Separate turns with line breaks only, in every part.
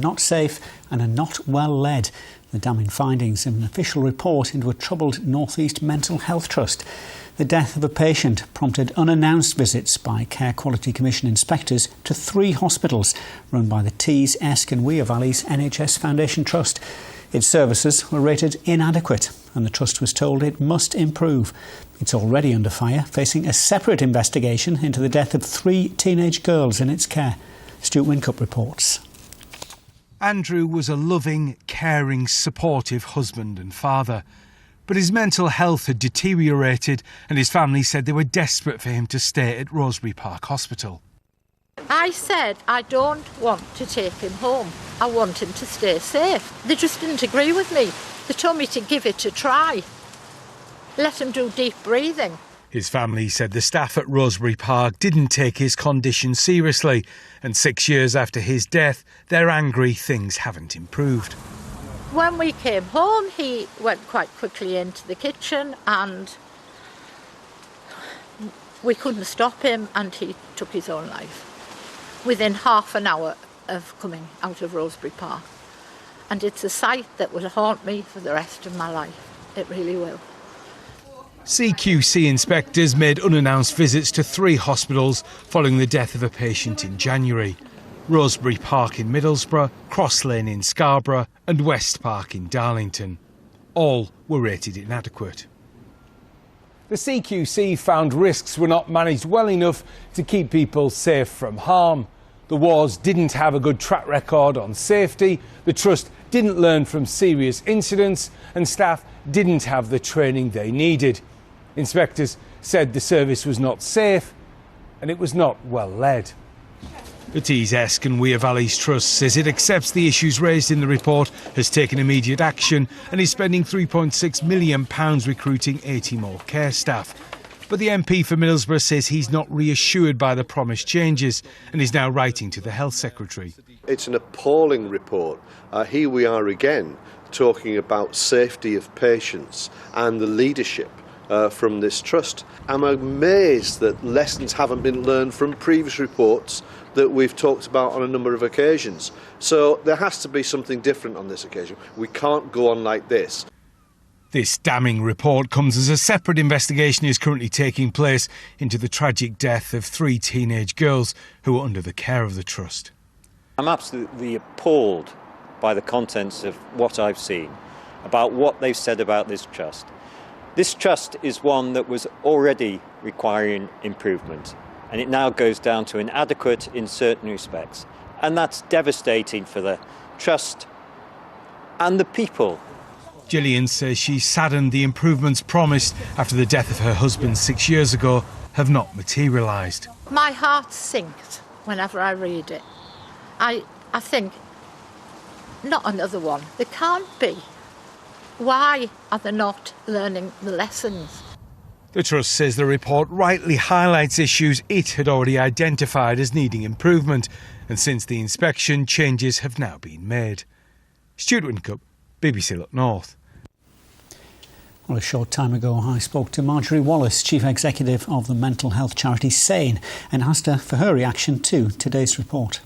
Not safe and are not well led. The damning findings of an official report into a troubled North East mental health trust. The death of a patient prompted unannounced visits by Care Quality Commission inspectors to 3 hospitals run by the Tees, Esk and Wear Valleys NHS Foundation Trust. Its services were rated inadequate and the trust was told it must improve. It's already under fire, facing a separate investigation into the death of 3 teenage girls in its care. Stuart Wincup reports.
Andrew was a loving, caring, supportive husband and father. But his mental health had deteriorated and his family said they were desperate for him to stay at Rosebery Park Hospital.
I said I don't want to take him home. I want him to stay safe. They just didn't agree with me. They told me to give it a try. Let him do deep breathing.
His family said the staff at Rosebery Park didn't take his condition seriously, and 6 years after his death, they're angry things haven't improved.
When we came home, he went quite quickly into the kitchen and we couldn't stop him and he took his own life within half an hour of coming out of Rosebery Park. And it's a sight that will haunt me for the rest of my life. It really will.
CQC inspectors made unannounced visits to 3 hospitals following the death of a patient in January. Rosebery Park in Middlesbrough, Cross Lane in Scarborough and West Park in Darlington. All were rated inadequate. The CQC found risks were not managed well enough to keep people safe from harm. The wards didn't have a good track record on safety, the trust didn't learn from serious incidents and staff didn't have the training they needed. Inspectors said the service was not safe and it was not well led. The Tees, Esk and Wear Valleys Trust says it accepts the issues raised in the report, has taken immediate action and is spending £3.6 million recruiting 80 more care staff. But the MP for Middlesbrough says he's not reassured by the promised changes and is now writing to the Health Secretary.
It's an appalling report. Here we are again talking about safety of patients and the leadership from this trust. I'm amazed that lessons haven't been learned from previous reports that we've talked about on a number of occasions. So there has to be something different on this occasion. We can't go on like this.
This damning report comes as a separate investigation is currently taking place into the tragic death of 3 teenage girls who were under the care of the trust.
I'm absolutely appalled by the contents of what I've seen, about what they've said about this trust. This trust is one that was already requiring improvement, and it now goes down to inadequate in certain respects. And that's devastating for the trust and the people.
Gillian says she's saddened the improvements promised after the death of her husband 6 years ago have not materialised.
My heart sinks whenever I read it. I think, not another one. There can't be. Why are they not learning the lessons?
The Trust says the report rightly highlights issues it had already identified as needing improvement, and since the inspection, changes have now been made. Stuart Wincup, BBC Look North.
Well, a short time ago, I spoke to Marjorie Wallace, Chief Executive of the mental health charity SANE, and asked her for her reaction to today's report.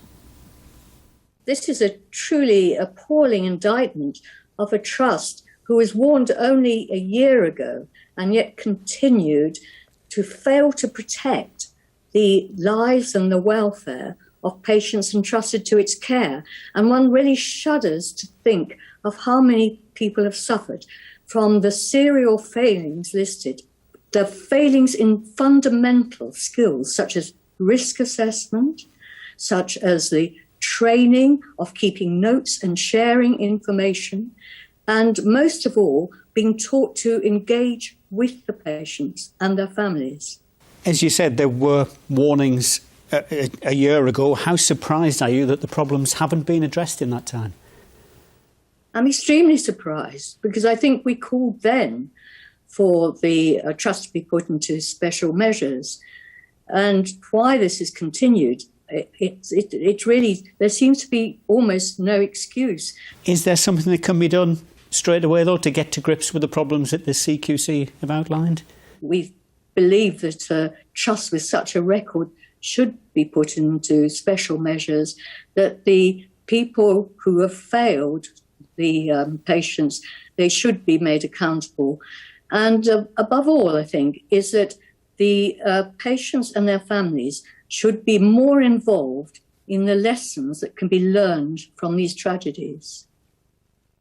This is a truly appalling indictment of a trust who was warned only a year ago and yet continued to fail to protect the lives and the welfare of patients entrusted to its care. And one really shudders to think of how many people have suffered from the serial failings listed, the failings in fundamental skills such as risk assessment, such as the training of keeping notes and sharing information, and most of all, being taught to engage with the patients and their families.
As you said, there were warnings a year ago. How surprised are you that the problems haven't been addressed in that time?
I'm extremely surprised because I think we called then for the trust to be put into special measures. And why this has continued, it really, there seems to be almost no excuse.
Is there something that can be done straight away, though, to get to grips with the problems that the CQC have outlined?
We believe that a trust with such a record should be put into special measures, that the people who have failed the patients, they should be made accountable. And above all, I think, is that the patients and their families should be more involved in the lessons that can be learned from these tragedies.